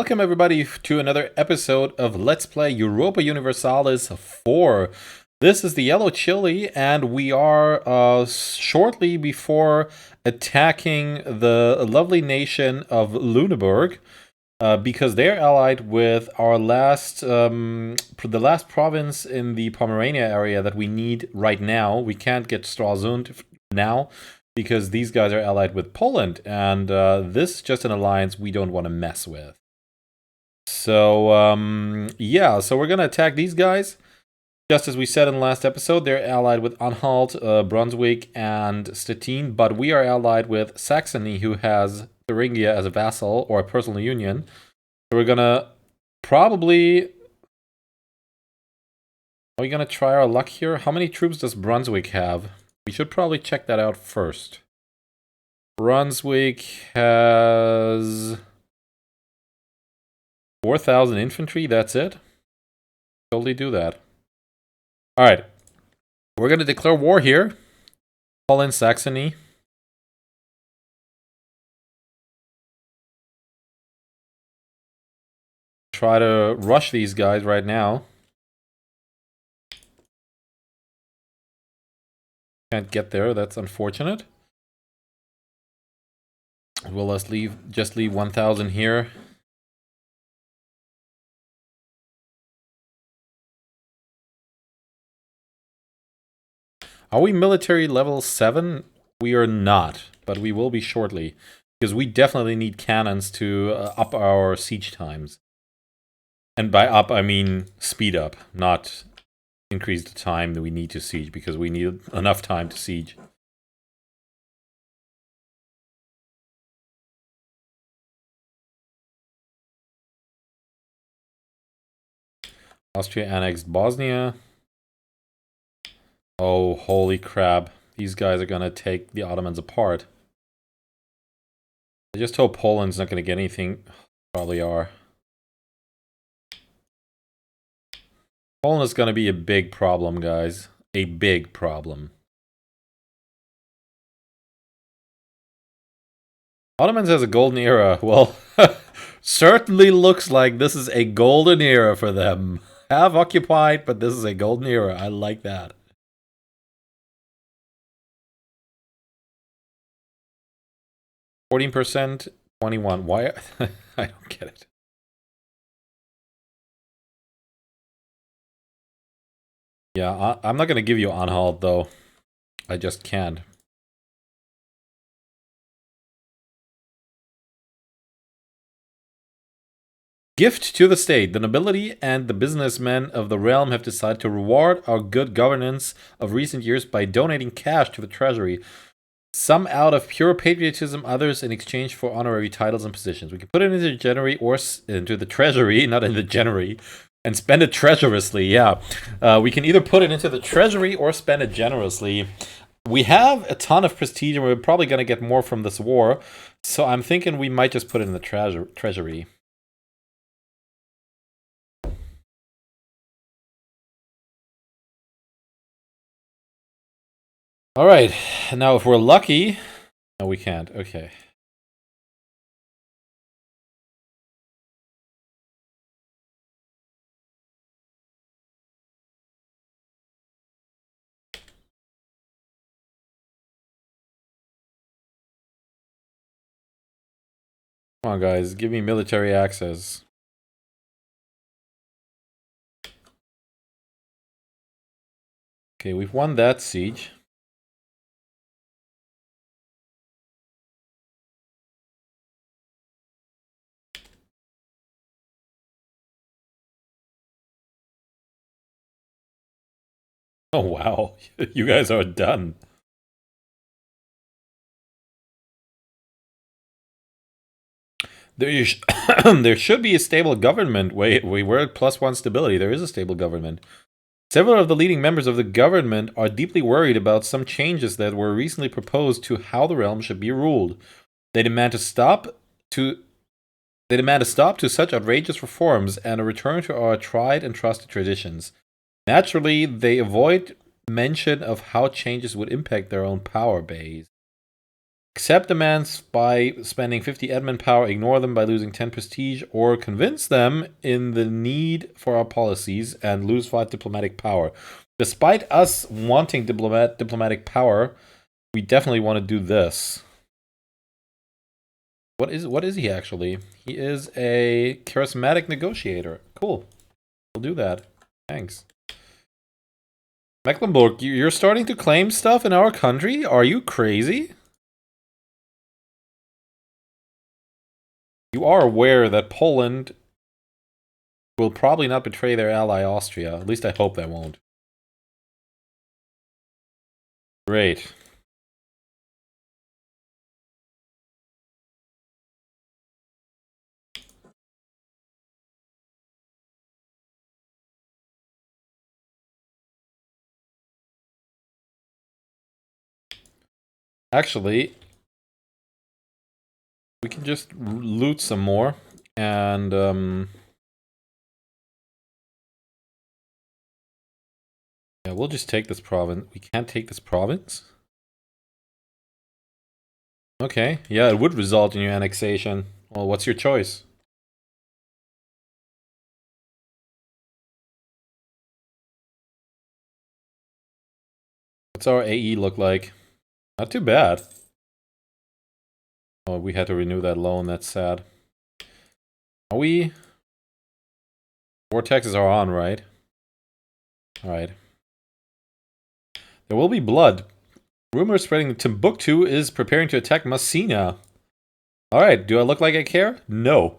welcome everybody to another episode of Let's Play Europa Universalis 4. This is the Yellow Chili, and we are shortly before attacking the lovely nation of Lüneburg, because they're allied with our the last province in the Pomerania area that we need right now. We can't get Stralsund now, because these guys are allied with Poland, and this is just an alliance we don't want to mess with. So, yeah, so we're going to attack these guys. Just as we said in the last episode, they're allied with Anhalt, Brunswick, and Stettin, but we are allied with Saxony, who has Thuringia as a vassal, or a personal union. So we're going to probably... Are we going to try our luck here? How many troops does Brunswick have? We should probably check that out first. Brunswick has 4,000 infantry, that's it. Totally do that. Alright. We're going to declare war here. Call in Saxony. Try to rush these guys right now. Can't get there, that's unfortunate. Well, let's just leave 1,000 here. Are we military level 7? We are not, but we will be shortly. Because we definitely need cannons to up our siege times. And by up, I mean speed up, not increase the time that we need to siege, because we need enough time to siege. Austria annexed Bosnia. Oh, holy crap. These guys are gonna take the Ottomans apart. I just hope Poland's not gonna get anything. Probably are. Poland is gonna be a big problem, guys. A big problem. Ottomans has a golden era. Well, certainly looks like this is a golden era for them. Have occupied, but this is a golden era. I like that. %, 21. Why? I don't get it. Yeah, I'm not going to give you Anhalt, though. I just can't. Gift to the state. The nobility and the businessmen of the realm have decided to reward our good governance of recent years by donating cash to the treasury. Some out of pure patriotism, others in exchange for honorary titles and positions. We can put it into the treasury or into the treasury, not in the generary, and spend it treasurously. Yeah, we can either put it into the treasury or spend it generously. We have a ton of prestige, and we're probably going to get more from this war. So I'm thinking we might just put it in the treasury. All right, now if we're lucky... No, we can't. Okay. Come on, guys. Give me military access. Okay, we've won that siege. Oh, wow. You guys are done. There should be a stable government. Wait, we were at +1 stability. There is a stable government. Several of the leading members of the government are deeply worried about some changes that were recently proposed to how the realm should be ruled. They demand a stop to such outrageous reforms and a return to our tried and trusted traditions. Naturally, they avoid mention of how changes would impact their own power base. Accept demands by spending 50 admin power, ignore them by losing 10 prestige, or convince them in the need for our policies and lose 5 diplomatic power. Despite us wanting diplomatic power, we definitely want to do this. What is he actually? He is a charismatic negotiator. Cool. We'll do that. Thanks. Mecklenburg, you're starting to claim stuff in our country? Are you crazy? You are aware that Poland will probably not betray their ally Austria. At least I hope they won't. Great. Actually, we can just loot some more, and yeah, we'll just take this province. We can't take this province? Okay, yeah, it would result in your annexation. Well, what's your choice? What's our AE look like? Not too bad. Oh, we had to renew that loan, that's sad. Are we? Vortexes are on, right? Alright. There will be blood. Rumors spreading that Timbuktu is preparing to attack Messina. Alright, do I look like I care? No.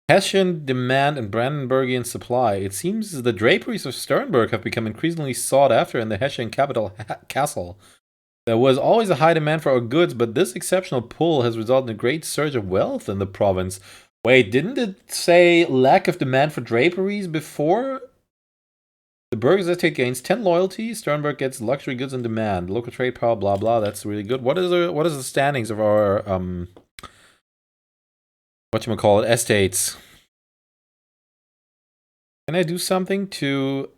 Hessian demand and Brandenburgian supply. It seems the draperies of Sternberg have become increasingly sought after in the Hessian capital, Kassel. There was always a high demand for our goods, but this exceptional pull has resulted in a great surge of wealth in the province. Wait, didn't it say lack of demand for draperies before? The Burgers estate gains 10 loyalty. Sternberg gets luxury goods on demand. Local trade power, blah blah. That's really good. What is the standings of our whatchamacallit, estates? Can I do something to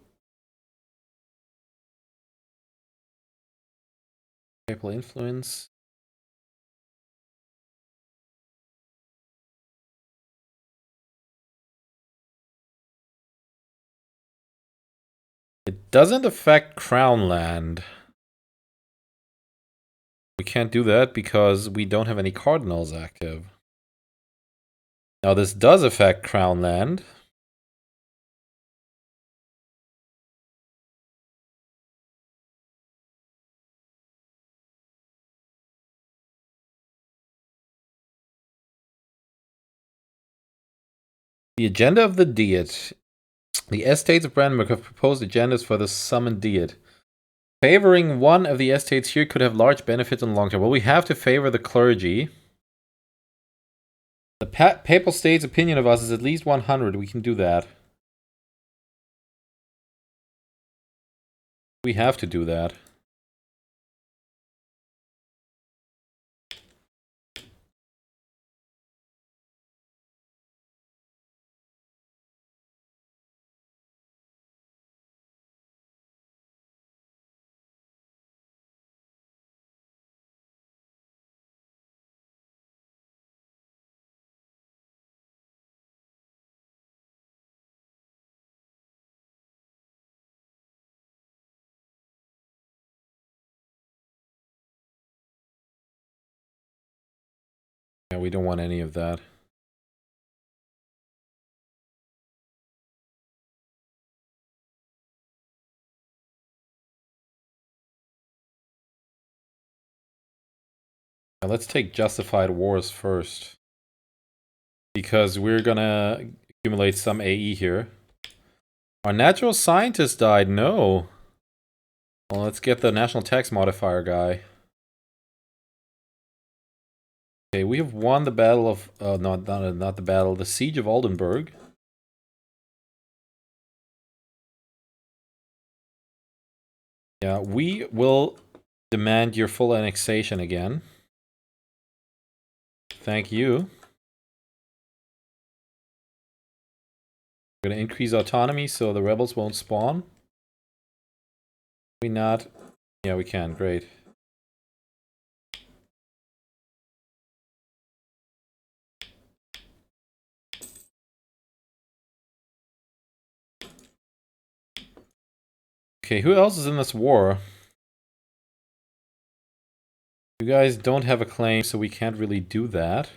papal influence? It doesn't affect crown land. We can't do that because we don't have any cardinals active. Now this does affect crown land. The agenda of the Diet. The estates of Brandenburg have proposed agendas for the summoned Diet. Favoring one of the estates here could have large benefits in the long term. Well, we have to favor the clergy. The Papal State's opinion of us is at least 100. We can do that. We have to do that. Yeah, we don't want any of that. Now let's take justified wars first. Because we're gonna accumulate some AE here. Our natural scientist died, no. Well, let's get the national tax modifier guy. Okay, we have won the battle of, not the battle, the siege of Oldenburg. Yeah, we will demand your full annexation again. Thank you. We're gonna increase autonomy so the rebels won't spawn. We not? Yeah, we can. Great. Okay, who else is in this war? You guys don't have a claim, so we can't really do that.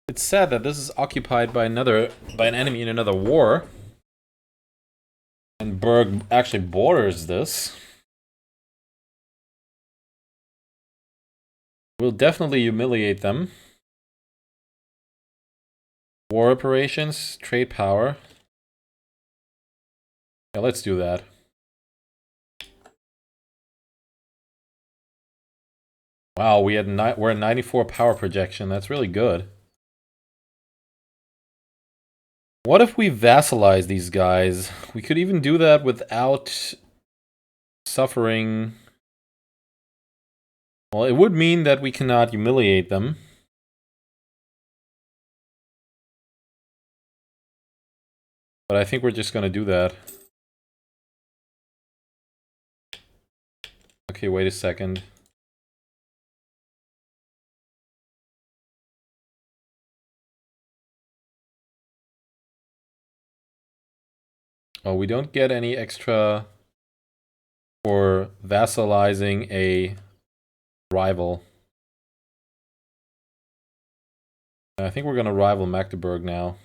It's sad that this is occupied by an enemy in another war. And Berg actually borders this. We'll definitely humiliate them. War operations, trade power. Yeah, let's do that. Wow, we're at 94 power projection. That's really good. What if we vassalize these guys? We could even do that without suffering. Well, it would mean that we cannot humiliate them. But I think we're just gonna do that. Okay, wait a second. Oh, we don't get any extra for vassalizing a rival. I think we're gonna rival Magdeburg now.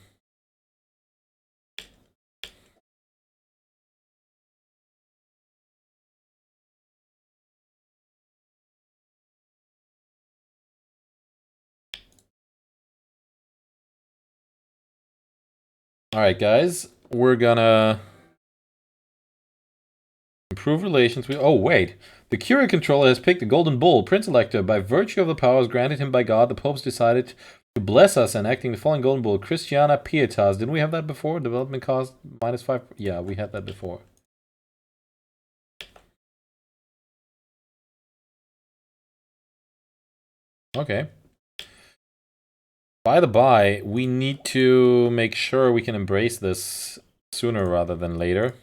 Alright, guys. We're gonna improve relations with... Oh, wait. The Curia controller has picked the Golden Bull, Prince Elector. By virtue of the powers granted him by God, the popes decided to bless us, enacting the following Golden Bull. Christiana Pietas. Didn't we have that before? Development cost -5. Yeah, we had that before. Okay. By the by, we need to make sure we can embrace this sooner rather than later.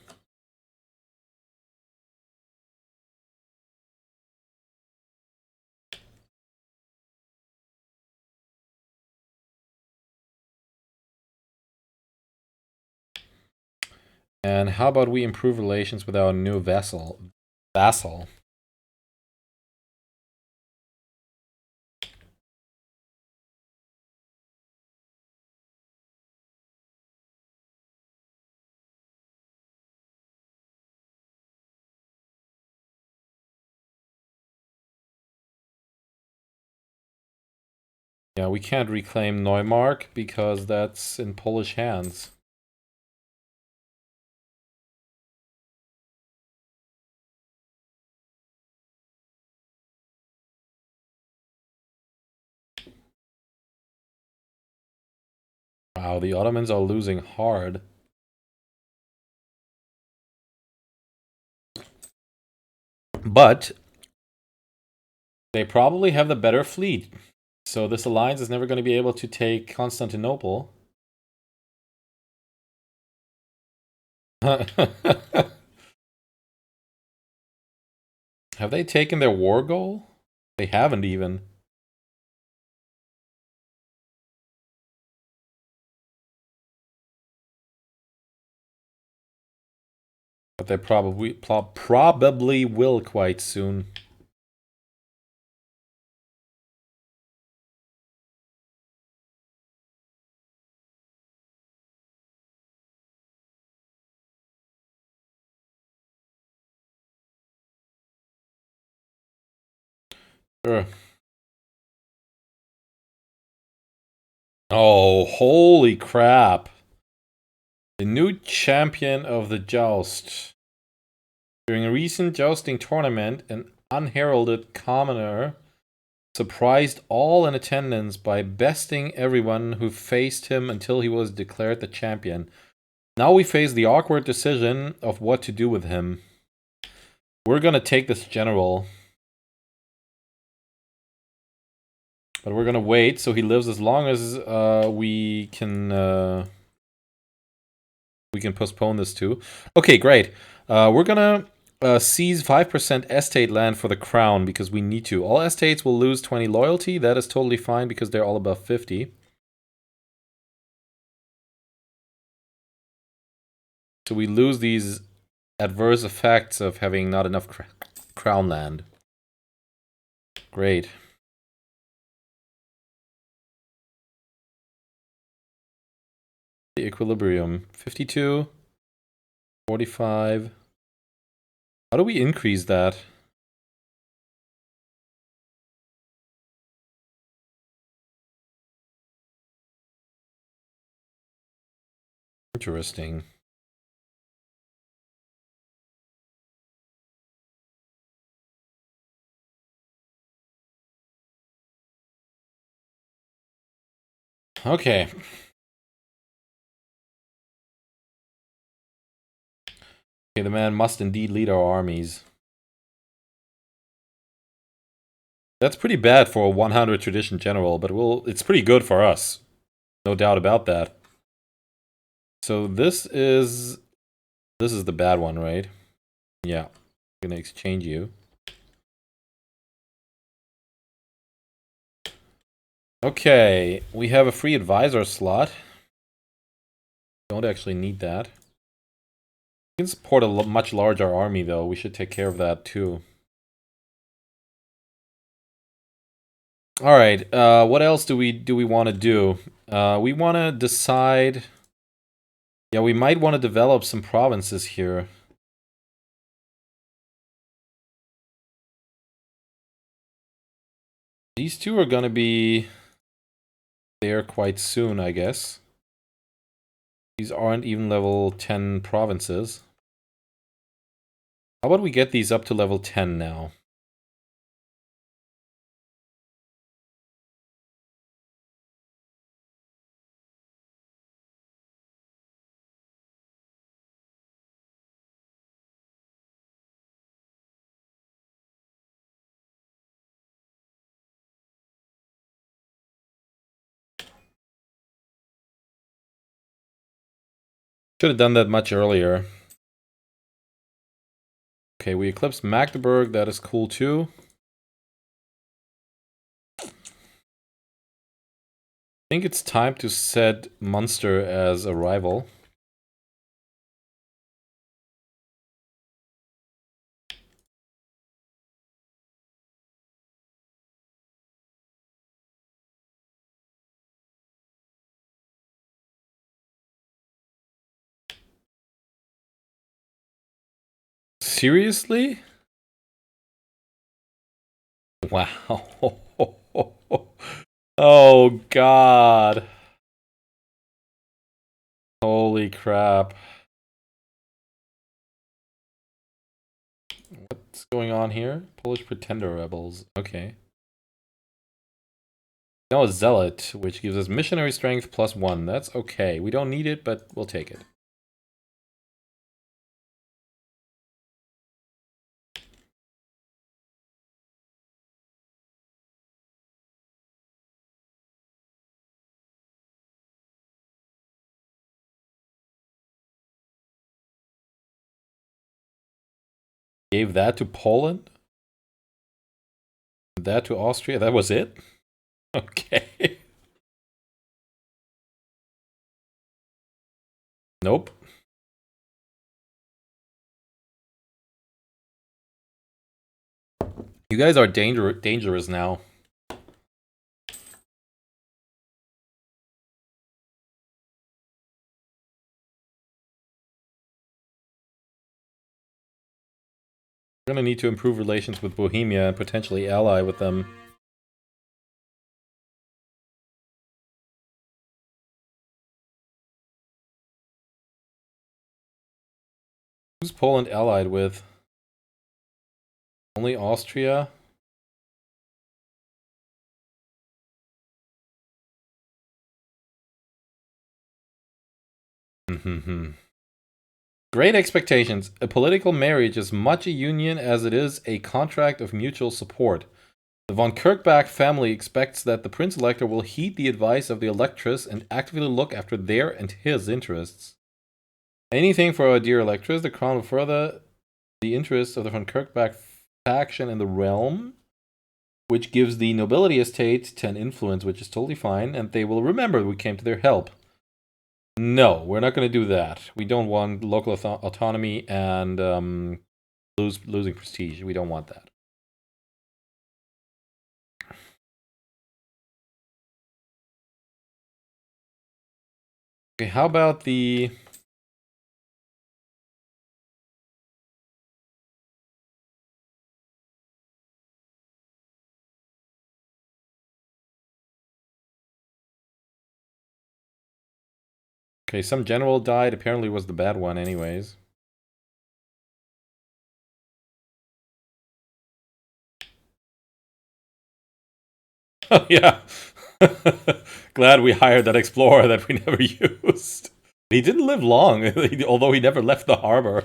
And how about we improve relations with our new vassal? Yeah, we can't reclaim Neumark because that's in Polish hands. Wow, the Ottomans are losing hard. But they probably have the better fleet. So this alliance is never going to be able to take Constantinople. Have they taken their war goal? They haven't even. But they probably will quite soon. Sure. Oh, holy crap. The new champion of the joust. During a recent jousting tournament, an unheralded commoner surprised all in attendance by besting everyone who faced him until he was declared the champion. Now we face the awkward decision of what to do with him. We're gonna take this general. But we're gonna wait so he lives as long as we can postpone this too. Okay, great. We're gonna seize 5% estate land for the crown because we need to. All estates will lose 20 loyalty. That is totally fine because they're all above 50. So we lose these adverse effects of having not enough crown land. Great. The equilibrium. 52. 45. How do we increase that? Interesting. Okay. Okay, the man must indeed lead our armies. That's pretty bad for a 100 tradition general, but it's pretty good for us. No doubt about that. So this is the bad one, right? Yeah. I'm gonna exchange you. Okay, we have a free advisor slot. Don't actually need that. We can support a much larger army, though. We should take care of that, too. Alright, what else do we want to do? We want to decide... Yeah, we might want to develop some provinces here. These two are gonna be there quite soon, I guess. These aren't even level 10 provinces. How about we get these up to level 10 now? Should have done that much earlier. Okay, we eclipsed Magdeburg. That is cool too. I think it's time to set Munster as a rival. Seriously? Wow. Oh, God. Holy crap. What's going on here? Polish Pretender Rebels. Okay. Now a Zealot, which gives us missionary strength +1. That's okay. We don't need it, but we'll take it. Gave that to Poland? That to Austria? That was it? Okay. Nope. You guys are dangerous now. We're gonna need to improve relations with Bohemia and potentially ally with them. Who's Poland allied with? Only Austria? Great expectations. A political marriage is much a union as it is a contract of mutual support. The von Kirkbach family expects that the Prince Elector will heed the advice of the Electress and actively look after their and his interests. Anything for our dear Electress, the crown will further the interests of the von Kirkbach faction in the realm, which gives the nobility estate 10 influence, which is totally fine, and they will remember we came to their help. No, we're not going to do that. We don't want local autonomy and losing prestige. We don't want that. Okay, how about the... Okay, some general died. Apparently was the bad one anyways. Oh, yeah. Glad we hired that explorer that we never used. He didn't live long, although he never left the harbor.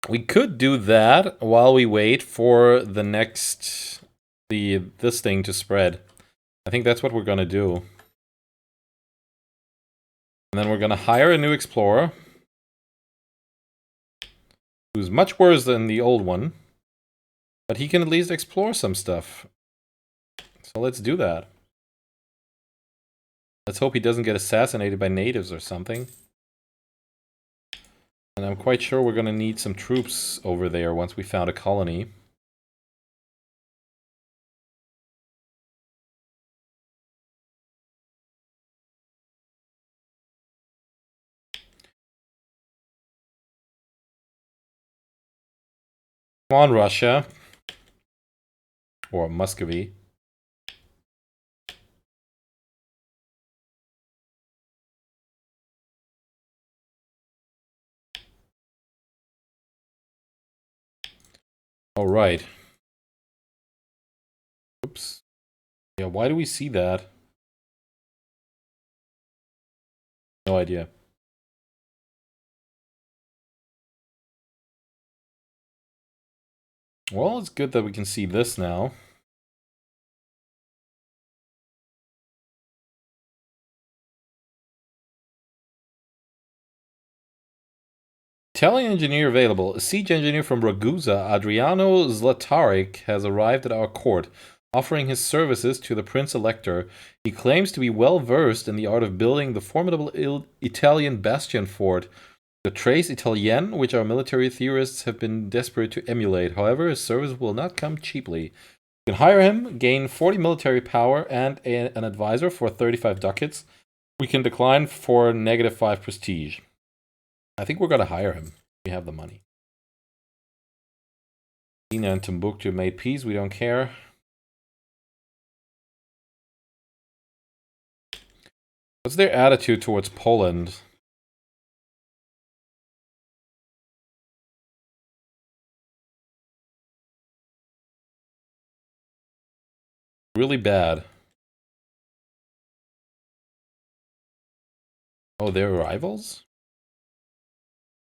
We could do that while we wait for the next... this thing to spread. I think that's what we're gonna do. And then we're gonna hire a new explorer. Who's much worse than the old one. But he can at least explore some stuff. So let's do that. Let's hope he doesn't get assassinated by natives or something. And I'm quite sure we're gonna need some troops over there once we found a colony. Come on, Russia. Or Muscovy. All right. Oops. Yeah, why do we see that? No idea. Well, it's good that we can see this now. Italian engineer available. A siege engineer from Ragusa, Adriano Zlatarik, has arrived at our court, offering his services to the Prince Elector. He claims to be well versed in the art of building the formidable Italian bastion fort, the Tres Italien, which our military theorists have been desperate to emulate. However, his service will not come cheaply. You can hire him, gain 40 military power, and an advisor for 35 ducats. We can decline for -5 prestige. I think we're going to hire him. We have the money. Sina and Timbuktu made peace. We don't care. What's their attitude towards Poland? Really bad. Oh, they're rivals?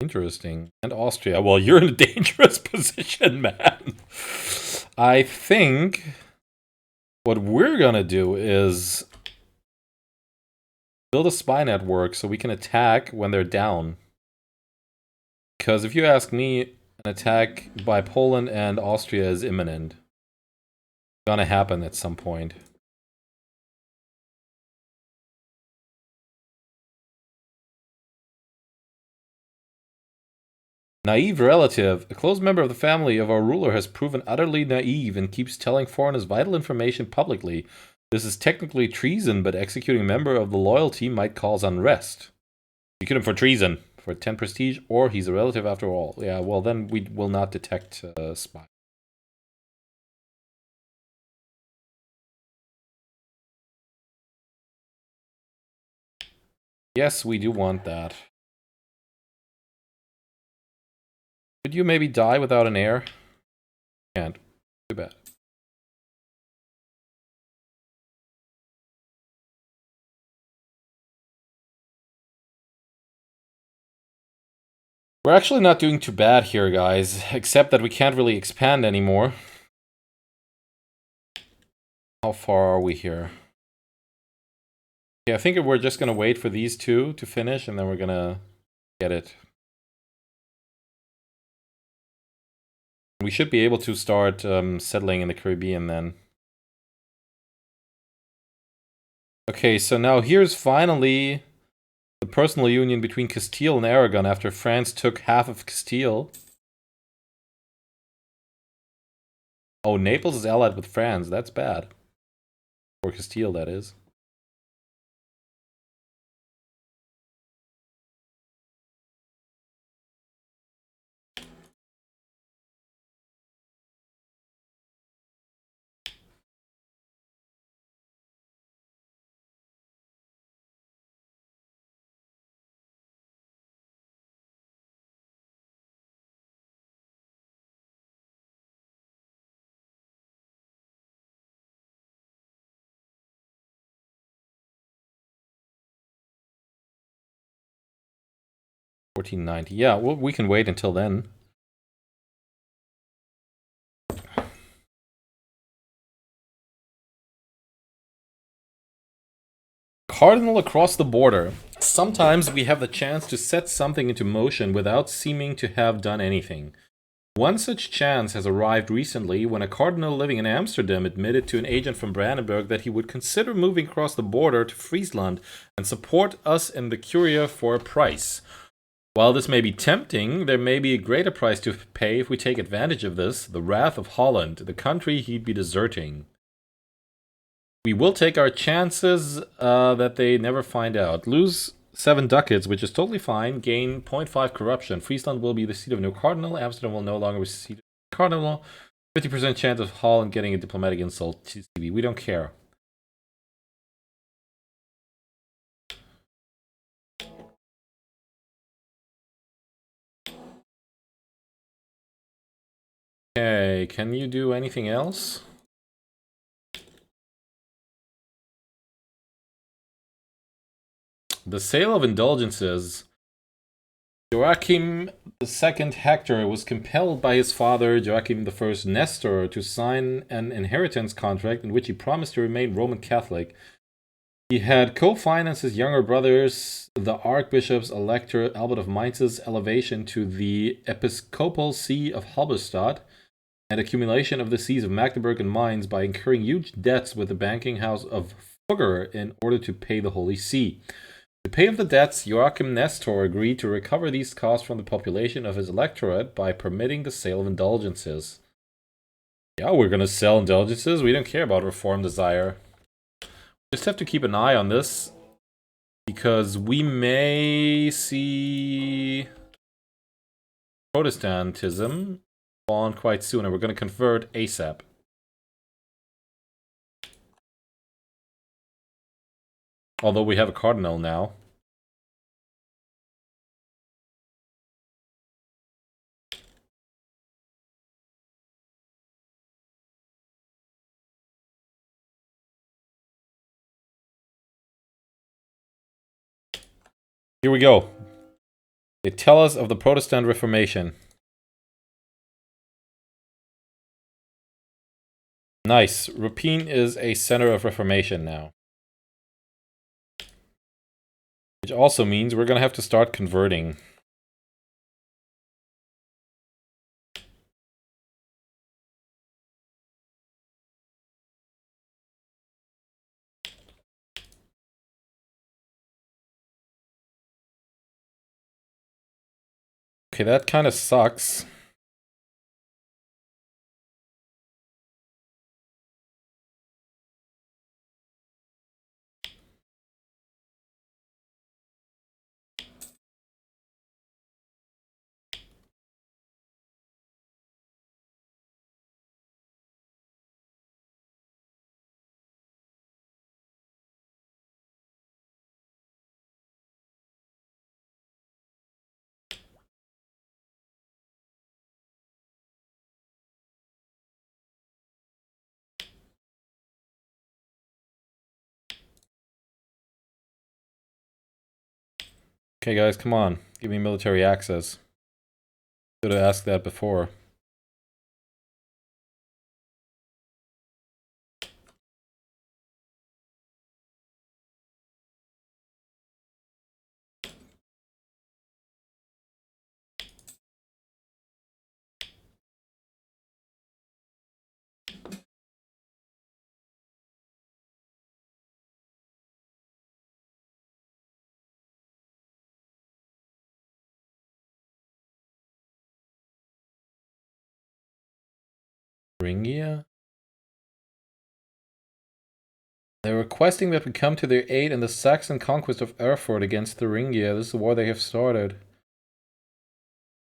Interesting. And Austria. Well, you're in a dangerous position, man. I think what we're gonna do is build a spy network so we can attack when they're down. Because if you ask me, an attack by Poland and Austria is imminent. Gonna happen at some point. Naive relative. A close member of the family of our ruler has proven utterly naive and keeps telling foreigners vital information publicly. This is technically treason, but executing a member of the loyalty might cause unrest. Execute him for treason, for 10 prestige, or he's a relative after all. Yeah, well then we will not detect spy. Yes, we do want that. Could you maybe die without an heir? Can't. Too bad. We're actually not doing too bad here, guys, except that we can't really expand anymore. How far are we here? Yeah, I think we're just gonna wait for these two to finish, and then we're gonna get it. We should be able to start settling in the Caribbean then. Okay, so now here's finally the personal union between Castile and Aragon after France took half of Castile. Oh, Naples is allied with France. That's bad. For Castile, that is. $14.90. Yeah, well, we can wait until then. Cardinal across the border. Sometimes we have the chance to set something into motion without seeming to have done anything. One such chance has arrived recently when a cardinal living in Amsterdam admitted to an agent from Brandenburg that he would consider moving across the border to Friesland and support us in the Curia for a price. While this may be tempting, there may be a greater price to pay if we take advantage of this, the wrath of Holland, the country he'd be deserting. We will take our chances that they never find out. Lose 7 ducats, which is totally fine. Gain 0.5 corruption. Friesland will be the seat of no cardinal. Amsterdam will no longer be the seat of cardinal. 50% chance of Holland getting a diplomatic insult. TCB. We don't care. Okay, can you do anything else? The sale of indulgences. Joachim II Hector was compelled by his father, Joachim I Nestor, to sign an inheritance contract in which he promised to remain Roman Catholic. He had co-financed his younger brothers, the Archbishop's Elector Albert of Mainz's elevation to the episcopal see of Halberstadt and accumulation of the sees of Magdeburg and Mainz by incurring huge debts with the banking house of Fugger in order to pay the Holy See. To pay off the debts, Joachim Nestor agreed to recover these costs from the population of his electorate by permitting the sale of indulgences. Yeah, we're gonna sell indulgences. We don't care about reform desire. Just have to keep an eye on this, because we may see Protestantism spawn quite soon, and we're going to convert ASAP. Although we have a cardinal now. Here we go. They tell us of the Protestant Reformation. Nice. Rupin is a center of Reformation now. Which also means we're going to have to start converting. Okay, that kind of sucks. Okay, guys, come on. Give me military access. Should have asked that before. Thuringia? They're requesting that we come to their aid in the Saxon conquest of Erfurt against Thuringia. This is the war they have started.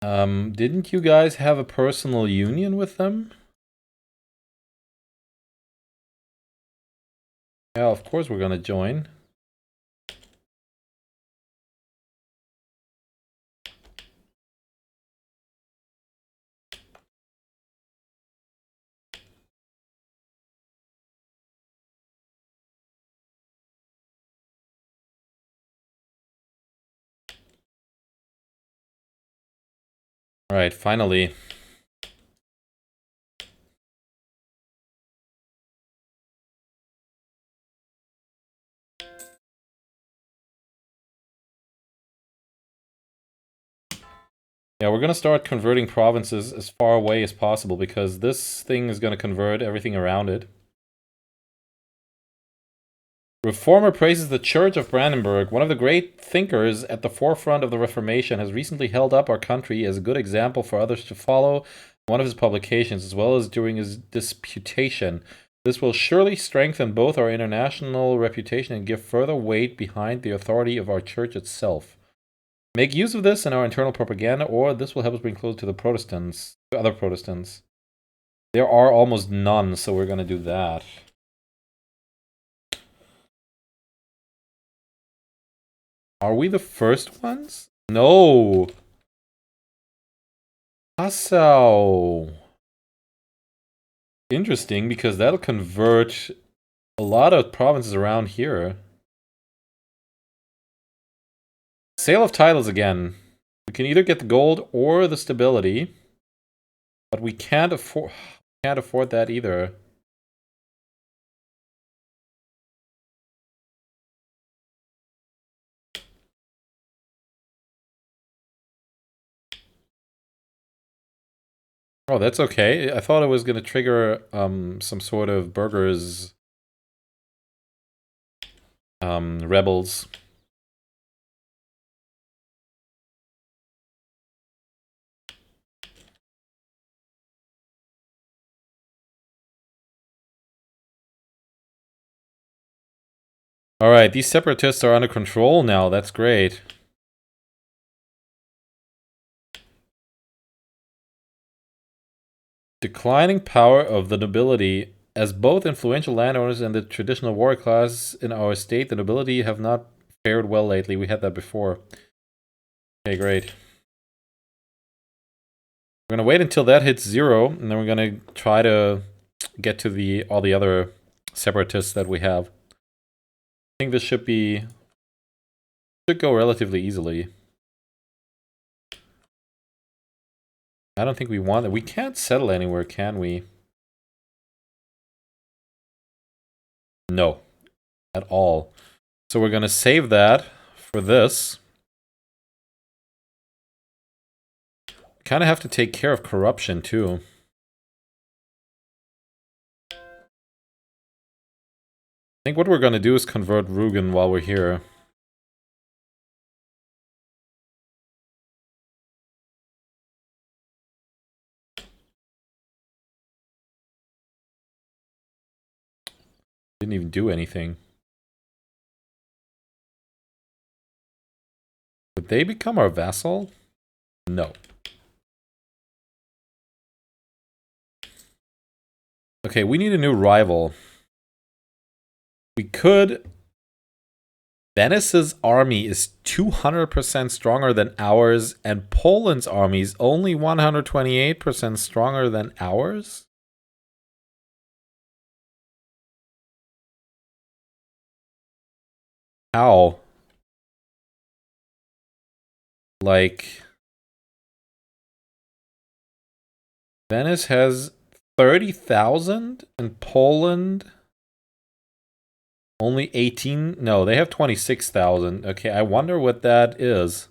Didn't you guys have a personal union with them? Yeah, of course we're gonna join. Alright, finally. Yeah, we're gonna start converting provinces as far away as possible because this thing is gonna convert everything around it. Reformer praises the Church of Brandenburg. One of the great thinkers at the forefront of the Reformation has recently held up our country as a good example for others to follow. One of his publications, as well as during his disputation. This will surely strengthen both our international reputation and give further weight behind the authority of our church itself. Make use of this in our internal propaganda, or this will help us bring closer to the Protestants, to other Protestants. There are almost none, so we're going to do that. Are we the first ones? No. Passau. Interesting, because that'll convert a lot of provinces around here. Sale of titles again. We can either get the gold or the stability, but we can't afford that either. Oh, that's okay. I thought it was going to trigger some sort of burgers rebels. Alright, these separatists are under control now. That's great. Declining power of the nobility. As both influential landowners and the traditional warrior class in our state, the nobility have not fared well lately. We had that before. Okay, great. We're gonna wait until that hits 0, and then we're gonna try to get to all the other separatists that we have. I think this should go relatively easily. I don't think we want it. We can't settle anywhere, can we? No, at all. So we're gonna save that for this. Kind of have to take care of corruption too. I think what we're gonna do is convert Rugen while we're here. Didn't even do anything. Would they become our vassal? No. Okay, we need a new rival. We could... Venice's army is 200% stronger than ours, and Poland's army is only 128% stronger than ours? How? Like... Venice has 30,000 and Poland only 18. No, they have 26,000. Okay, I wonder what that is.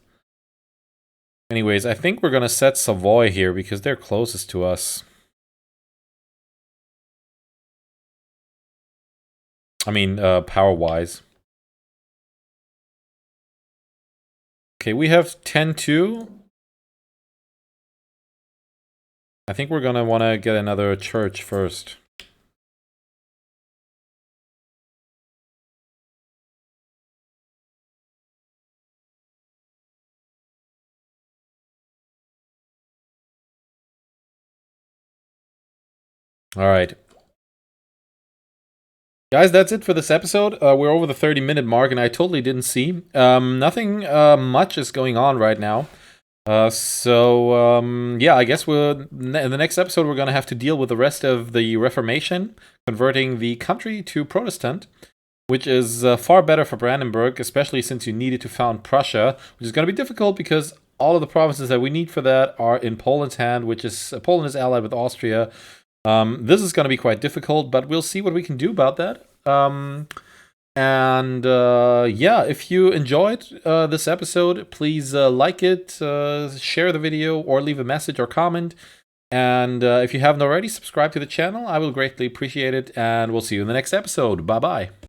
Anyways, I think we're gonna set Savoy here because they're closest to us. I mean, power-wise. Okay, we have 10-2. I think we're gonna want to get another church first. All right. Guys, that's it for this episode. We're over the 30-minute mark, and I totally didn't see. Nothing much is going on right now. Yeah, I guess in the next episode, we're going to have to deal with the rest of the Reformation, converting the country to Protestant, which is far better for Brandenburg, especially since you needed to found Prussia, which is going to be difficult because all of the provinces that we need for that are in Poland's hand, which is Poland is allied with Austria. This is going to be quite difficult, but we'll see what we can do about that. Yeah, if you enjoyed this episode, please like it, share the video, or leave a message or comment. And if you haven't already, subscribe to the channel. I will greatly appreciate it, and we'll see you in the next episode. Bye-bye.